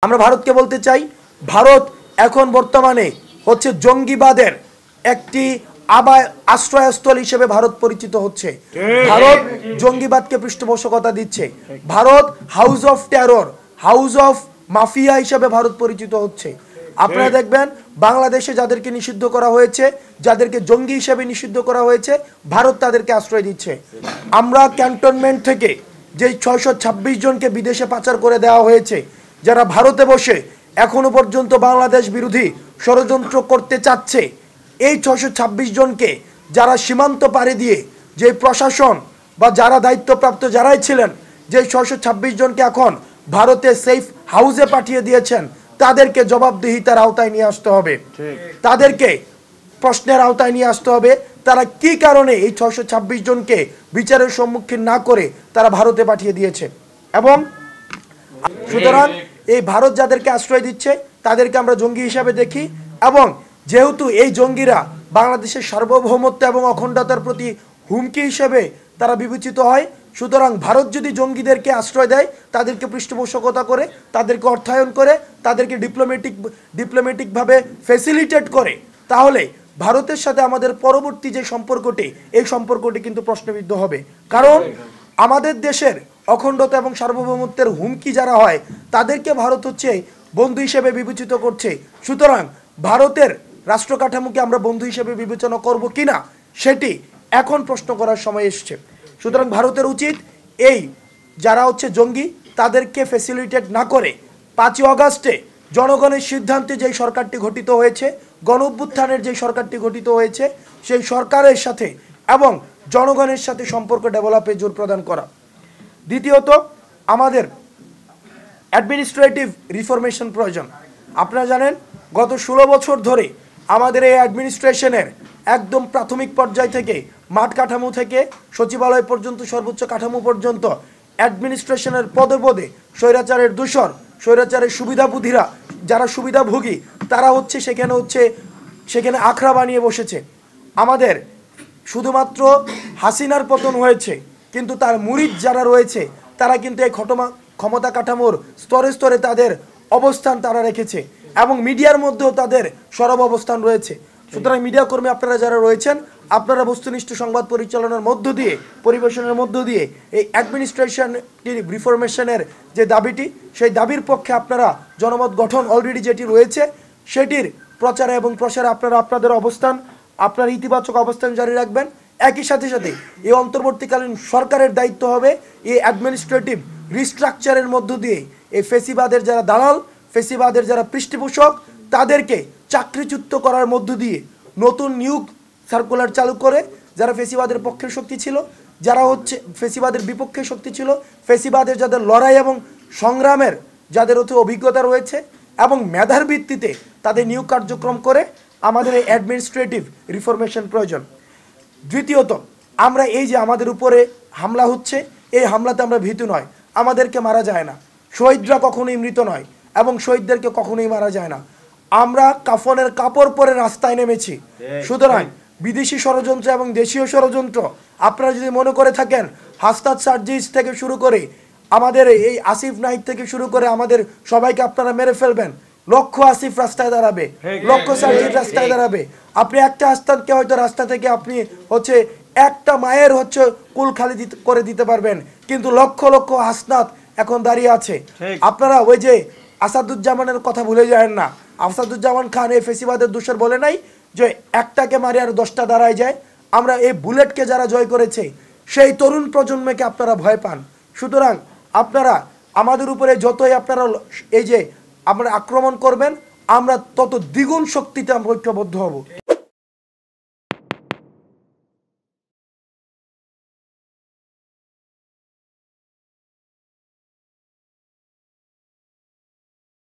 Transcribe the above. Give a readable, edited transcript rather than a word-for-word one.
আমরা ভারতকে বলতে চাই, ভারত এখন বর্তমানে হচ্ছে জঙ্গিবাদের একটি আশ্রয়স্থল হিসেবে ভারত পরিচিত হচ্ছে। ভারত জঙ্গিবাদকে পৃষ্ঠপোষকতা দিচ্ছে। Bharat house of terror, house of mafia হিসেবে ভারত পরিচিত হচ্ছে। আপনারা দেখবেন বাংলাদেশে যাদেরকে নিষিদ্ধ করা হয়েছে, যাদেরকে জঙ্গি হিসেবে নিষিদ্ধ করা হয়েছে, ভারত তাদেরকে আশ্রয় দিচ্ছে। আমরা ক্যান্টনমেন্ট থেকে যে 626 জনকে বিদেশে পাচার করে দেওয়া হয়েছে, যারা ভারতে বসে এখনো পর্যন্ত বাংলাদেশ বিরোধী ষড়যন্ত্র করতে চাচ্ছে, এই 626 জনকে যারা সীমান্ত পাড়ি দিয়ে যে প্রশাসন বা যারা দায়িত্বপ্রাপ্ত যারাই ছিলেন, যে 626 জনকে এখন ভারতে সেফ হাউসে পাঠিয়ে দিয়েছেন, তাদেরকে জবাবদিহিতার আওতায় নিয়ে আসতে হবে। তাদেরকে প্রশ্নের আওতায় নিয়ে আসতে হবে তারা কি কারণে এই 626 জনকে বিচারের সম্মুখীন না করে তারা ভারতে পাঠিয়ে দিয়েছে। এবং সুতরাং এই ভারত যাদেরকে আশ্রয় দিচ্ছে তাদেরকে আমরা জঙ্গি হিসাবে দেখি। এবং যেহেতু এই জঙ্গিরা বাংলাদেশের সার্বভৌমত্ব এবং অখণ্ডতার প্রতি হুমকি হিসেবে তারা বিবেচিত হয়, সুতরাং ভারত যদি জঙ্গিদেরকে আশ্রয় দেয়, তাদেরকে পৃষ্ঠপোষকতা করে, তাদেরকে অর্থায়ন করে, তাদেরকে ডিপ্লোম্যাটিকভাবে ফ্যাসিলিটেট করে, তাহলে ভারতের সাথে আমাদের পরবর্তী যে সম্পর্কটি, এই সম্পর্কটি কিন্তু প্রশ্নবিদ্ধ হবে। কারণ আমাদের দেশের অখণ্ডতা এবং সার্বভৌমত্বের হুমকি যারা হয়, তাদেরকে ভারত হচ্ছে বন্ধু হিসেবে বিবেচিত করছে। সুতরাং ভারতের রাষ্ট্র কাঠামোকে আমরা বন্ধু হিসেবে বিবেচনা করব কিনা, সেটি এখন প্রশ্ন করার সময় এসছে। সুতরাং ভারতের উচিত এই যারা হচ্ছে জঙ্গি, তাদেরকে ফ্যাসিলিটেট না করে 5ই আগস্টে জনগণের সিদ্ধান্তে যেই সরকারটি গঠিত হয়েছে, গণ অভ্যুত্থানের যে সরকারটি গঠিত হয়েছে, সেই সরকারের সাথে এবং জনগণের সাথে সম্পর্ক ডেভেলপে জোর প্রদান করা। দ্বিতীয়ত, আমাদের অ্যাডমিনিস্ট্রেটিভ রিফরমেশন প্রয়োজন। আপনারা জানেন গত 16 বছর ধরে আমাদের এই অ্যাডমিনিস্ট্রেশনের একদম প্রাথমিক পর্যায় থেকে, মাঠ কাঠামো থেকে সচিবালয় পর্যন্ত, সর্বোচ্চ কাঠামো পর্যন্ত অ্যাডমিনিস্ট্রেশনের পদে পদে স্বৈরাচারের দূষর, স্বৈরাচারের সুবিধাভোগীরা, যারা সুবিধাভোগী, তারা হচ্ছে সেখানে আখড়া বানিয়ে বসেছে। আমাদের শুধুমাত্র হাসিনার পতন হয়েছে, কিন্তু তার মুরিদ যারা রয়েছে তারা কিন্তু এই ক্ষমতা কাঠামোর স্তরে স্তরে তাদের অবস্থান তারা রেখেছে এবং মিডিয়ার মধ্যেও তাদের সরব অবস্থান রয়েছে। সুতরাং মিডিয়া কর্মী আপনারা যারা রয়েছেন, আপনারা বস্তুনিষ্ঠ সংবাদ পরিচালনার মধ্য দিয়ে, পরিবেশনের মধ্য দিয়ে এই অ্যাডমিনিস্ট্রেশনটির রিফরমেশনের যে দাবিটি, সেই দাবির পক্ষে আপনারা জনমত গঠন অলরেডি যেটি রয়েছে, সেটির প্রচারে এবং প্রসারে আপনারা আপনাদের অবস্থান, আপনার ইতিবাচক অবস্থান জারি রাখবেন। একই সাথে সাথে এই অন্তর্বর্তীকালীন সরকারের দায়িত্ব হবে এই অ্যাডমিনিস্ট্রেটিভ রিস্ট্রাকচারের মধ্য দিয়ে এই ফেসিবাদের যারা দালাল, ফেসিবাদের যারা পৃষ্ঠপোষক, তাদেরকে চাকরিচ্যুত করার মধ্য দিয়ে নতুন নিয়োগ সার্কুলার চালু করে, যারা ফেসিবাদের পক্ষের শক্তি ছিল, যারা হচ্ছে ফেসিবাদের বিপক্ষে শক্তি ছিল, ফেসিবাদের যাদের লড়াই এবং সংগ্রামের যাদের হচ্ছে অভিজ্ঞতা রয়েছে এবং মেধার ভিত্তিতে তাদের নিয়োগ কার্যক্রম করে আমাদের এই অ্যাডমিনিস্ট্রেটিভ রিফরমেশন প্রয়োজন। দ্বিতীয়ত, আমরা এই যে আমাদের উপরে হামলা হচ্ছে, এই হামলাতে আমরা ভীতু নয়, আমাদেরকে মারা যায় না, শহীদরা কখনোই মৃত নয় এবং শহীদদেরকে কখনোই মারা যায় না। আমরা কাফনের কাপড় পরে রাস্তায় নেমেছি। সুতরাং বিদেশি ষড়যন্ত্র এবং দেশীয় ষড়যন্ত্র আপনারা যদি মনে করে থাকেন, হাসনাত সার্জিস থেকে শুরু করে আমাদের এই আসিফ নাহিদ থেকে শুরু করে আমাদের সবাইকে আপনারা মেরে ফেলবেন, লক্ষ আসিফ রাস্তায় দাঁড়াবে, লক্ষ সার্জিস রাস্তায় দাঁড়াবে। আপনি একটা হাসনাতকে হয়তো রাস্তা থেকে আপনি হচ্ছে একটা মায়ের হচ্ছে কুল খালি করে দিতে পারবেন, কিন্তু লক্ষ লক্ষ হাসনাত এখন দাঁড়িয়ে আছে। আপনারা ওই যে আসাদুজ্জামানের কথা ভুলে যায় না। আসাদুজ্জামান খান এই ফেসিবাদের দোষর বলে নাই যে একটাকে মারি আর 10টা দাঁড়ায় যায়। আমরা এই বুলেটকে যারা জয় করেছে, সেই তরুণ প্রজন্মকে আপনারা ভয় পান। সুতরাং আপনারা আমাদের উপরে যতই আপনারা এই যে আমরা আক্রমণ করবেন, আমরা তত দ্বিগুণ শক্তিতে ঐক্যবদ্ধ হব।